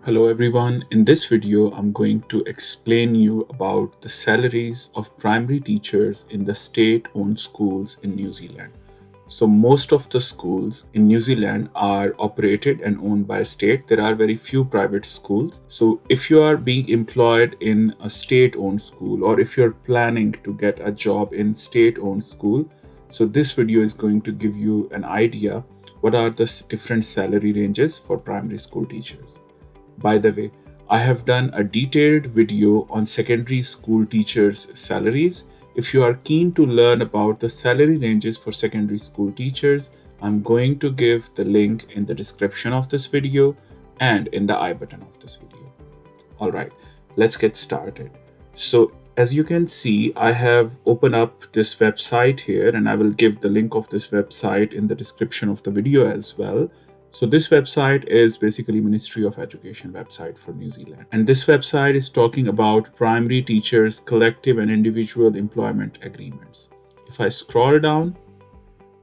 Hello everyone, in this video I'm going to explain you about the salaries of primary teachers in the state-owned schools in New Zealand. So most of the schools in New Zealand are operated and owned by a state. There are very few private schools. So if you are being employed in a state-owned school or if you're planning to get a job in state-owned school, so this video is going to give you an idea what are the different salary ranges for primary school teachers. By the way, I have done a detailed video on secondary school teachers' salaries. If you are keen to learn about the salary ranges for secondary school teachers, I'm going to give the link in the description of this video and in the I button of this video. Alright, let's get started. So as you can see, I have opened up this website here and I will give the link of this website in the description of the video as well. So this website is basically Ministry of Education website for New Zealand. And this website is talking about primary teachers' collective and individual employment agreements. If I scroll down,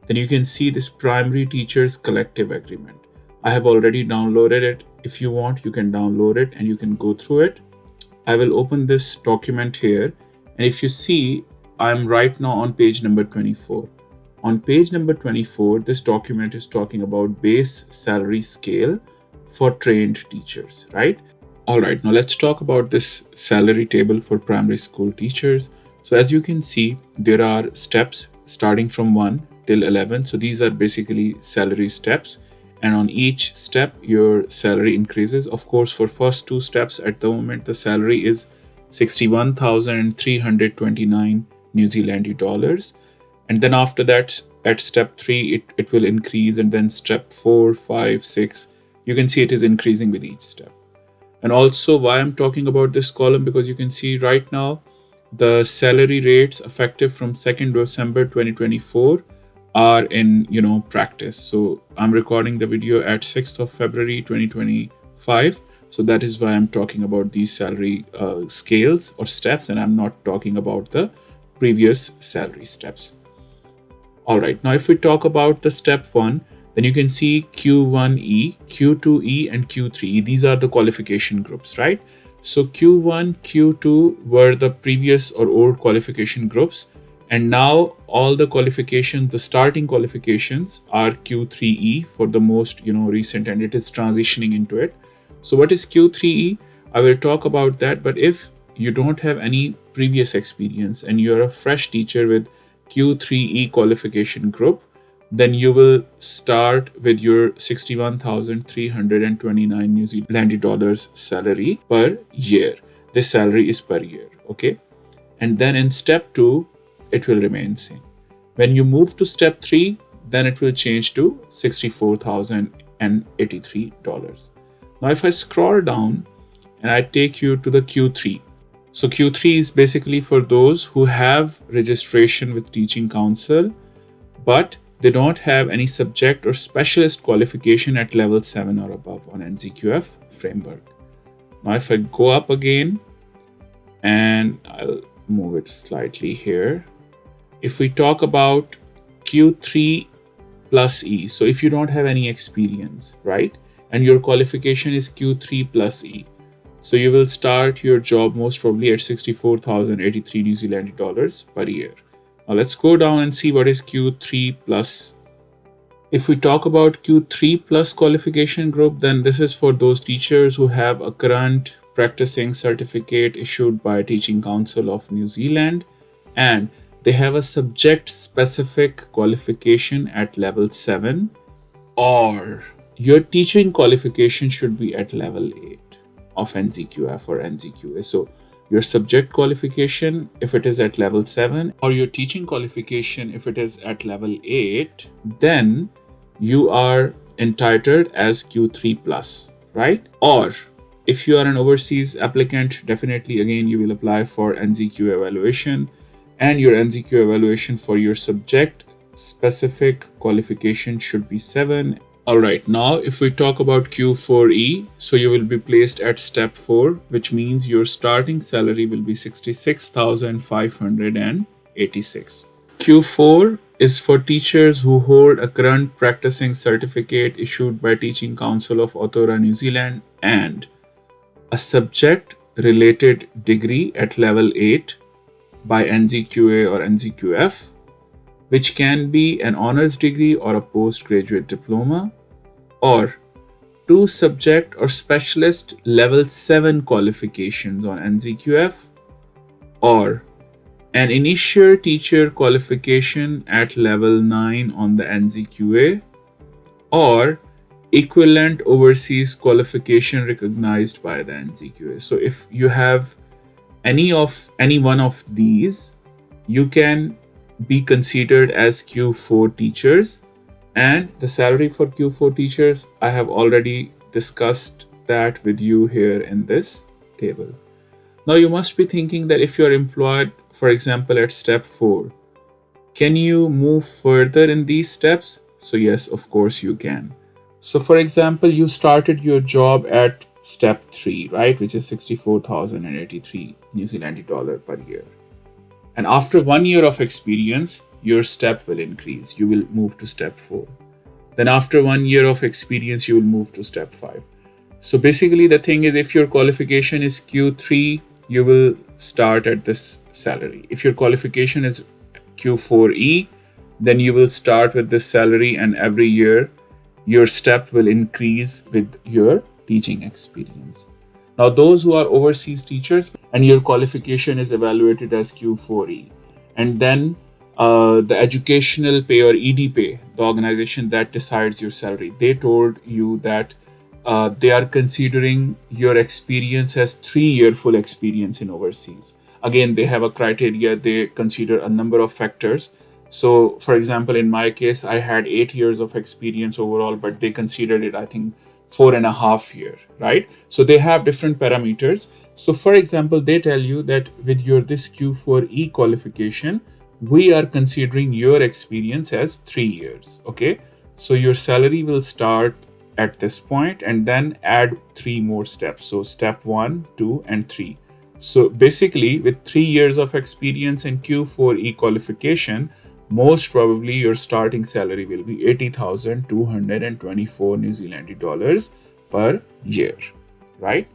then you can see this primary teachers collective agreement. I have already downloaded it. If you want, you can download it and you can go through it. I will open this document here. And if you see, I'm right now on page number 24. On page number 24, this document is talking about base salary scale for trained teachers, right? All right, now let's talk about this salary table for primary school teachers. So as you can see, there are steps starting from 1 till 11. So these are basically salary steps. And on each step, your salary increases. Of course, for first two steps at the moment, the salary is 61,329 New Zealand dollars. And then after that, at step 3, it will increase. And then step 4, 5, 6, you can see it is increasing with each step. And also why I'm talking about this column, because you can see right now, the salary rates effective from 2nd December 2024 are in, practice. So I'm recording the video at 6th of February 2025. So that is why I'm talking about these salary scales or steps, and I'm not talking about the previous salary steps. All right, now if we talk about the step 1, then you can see Q1E, Q2E, and Q3E. These are the qualification groups, right? So Q1, Q2 were the previous or old qualification groups. And now all the qualifications, the starting qualifications are Q3E for the most, recent, and it is transitioning into it. So what is Q3E? I will talk about that. But if you don't have any previous experience and you're a fresh teacher with Q3E qualification group, then you will start with your 61,329 New Zealand dollars salary per year. This salary is per year, okay? And then in step 2, it will remain same. When you move to step 3, then it will change to $64,083. Now if I scroll down and I take you to the Q3, so Q3 is basically for those who have registration with Teaching Council, but they don't have any subject or specialist qualification at level 7 or above on NZQF framework. Now if I go up again, and I'll move it slightly here. If we talk about Q3 plus E, so if you don't have any experience, right, and your qualification is Q3 plus E, so you will start your job most probably at 64,083 New Zealand dollars per year. Now let's go down and see what is Q3 plus. If we talk about Q3 plus qualification group, then this is for those teachers who have a current practicing certificate issued by Teaching Council of New Zealand, and they have a subject specific qualification at level 7, or your teaching qualification should be at level 8 of NZQF or NZQA. So your subject qualification, if it is at level 7, or your teaching qualification, if it is at level 8, then you are entitled as Q3 plus, right? Or if you are an overseas applicant, definitely again you will apply for NZQ evaluation, and your NZQ evaluation for your subject specific qualification should be 7. All right, now if we talk about Q4E, so you will be placed at step 4, which means your starting salary will be 66,586. Q4 is for teachers who hold a current practicing certificate issued by Teaching Council of Aotearoa, New Zealand, and a subject related degree at level 8 by NZQA or NZQF, which can be an honors degree or a postgraduate diploma, or two subject or specialist level 7 qualifications on NZQF, or an initial teacher qualification at level 9 on the NZQA, or equivalent overseas qualification recognized by the NZQA. So if you have any one of these, you can be considered as Q4 teachers. And the salary for Q4 teachers, I have already discussed that with you here in this table. Now you must be thinking that if you're employed, for example, at step 4, can you move further in these steps? So yes, of course you can. So for example, you started your job at step 3, right, which is 64,083 New Zealand dollar per year. And after 1 year of experience, your step will increase. You will move to step 4. Then after 1 year of experience, you will move to step 5. So basically the thing is, if your qualification is Q3, you will start at this salary. If your qualification is Q4E, then you will start with this salary, and every year your step will increase with your teaching experience. Now, those who are overseas teachers and your qualification is evaluated as Q4E, and then the educational pay or ED pay, the organization that decides your salary, they told you that they are considering your experience as 3-year full experience in overseas. Again, they have a criteria, they consider a number of factors. So, for example, in my case, I had 8 years of experience overall, but they considered it, I think, 4.5 years, right? So they have different parameters. So, for example, they tell you that with your this Q4E qualification, we are considering your experience as 3 years. Okay, so your salary will start at this point and then add 3 more steps. So step 1, 2, and 3. So basically, with 3 years of experience in Q4E qualification, most probably your starting salary will be 80,224 New Zealand dollars per year, right?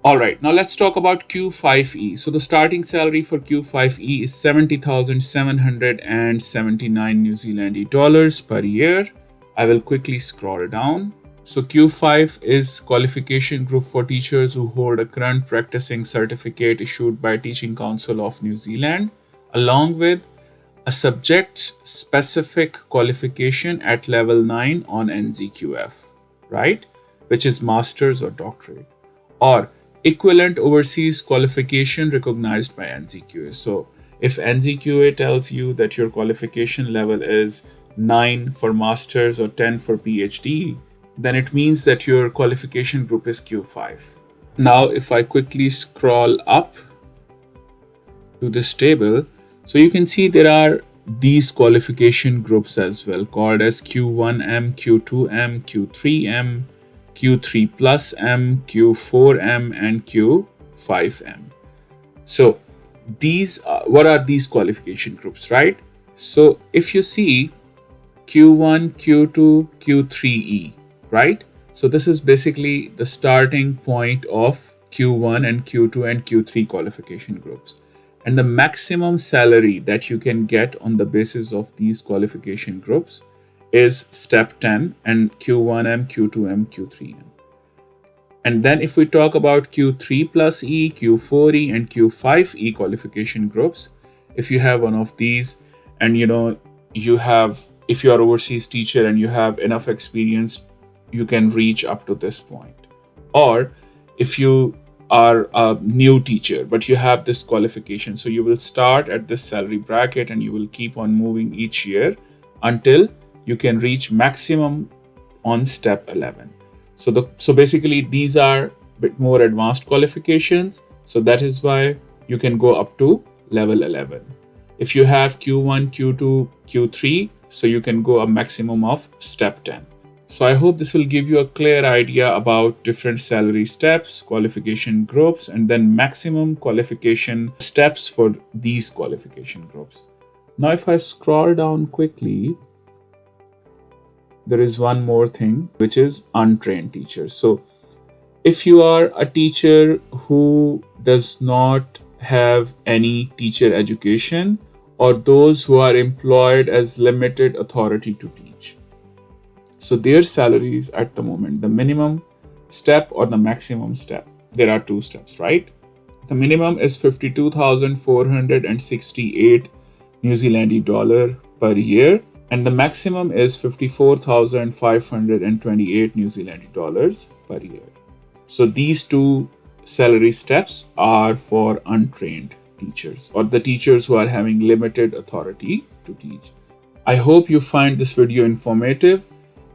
All right, now let's talk about Q5E. So the starting salary for Q5E is 70,779 New Zealand dollars per year. I will quickly scroll down. So Q5 is qualification group for teachers who hold a current practicing certificate issued by Teaching Council of New Zealand, along with a subject-specific qualification at level 9 on NZQF, right? Which is master's or doctorate, or equivalent overseas qualification recognized by NZQA. So if NZQA tells you that your qualification level is 9 for master's or 10 for PhD, then it means that your qualification group is Q5. Now, if I quickly scroll up to this table, so you can see there are these qualification groups as well, called as Q1M, Q2M, Q3M, Q3 plus M, Q4M, and Q5M. So these what are these qualification groups, right? So if you see Q1, Q2, Q3E, right? So this is basically the starting point of Q1 and Q2 and Q3 qualification groups. And the maximum salary that you can get on the basis of these qualification groups is step 10 and Q1M, Q2M, Q3M. And then if we talk about Q3 plus E, Q4E, and Q5E qualification groups, if you have one of these, and you have, if you are overseas teacher and you have enough experience, you can reach up to this point. Or if you are a new teacher but you have this qualification, so you will start at this salary bracket and you will keep on moving each year until you can reach maximum on step 11. So basically these are a bit more advanced qualifications, so that is why you can go up to level 11. If you have Q1, Q2, Q3, so you can go a maximum of step 10. So I hope this will give you a clear idea about different salary steps, qualification groups, and then maximum qualification steps for these qualification groups. Now, if I scroll down quickly, there is one more thing, which is untrained teachers. So If you are a teacher who does not have any teacher education, or those who are employed as limited authority to teach, so their salaries at the moment, the minimum step or the maximum step, there are two steps, right? The minimum is 52,468 New Zealand dollar per year, and the maximum is 54,528 New Zealand dollars per year. So these two salary steps are for untrained teachers, or the teachers who are having limited authority to teach. I hope you find this video informative.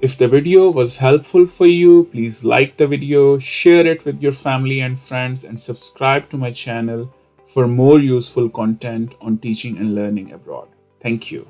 If the video was helpful for you, please like the video, share it with your family and friends, and subscribe to my channel for more useful content on teaching and learning abroad. Thank you.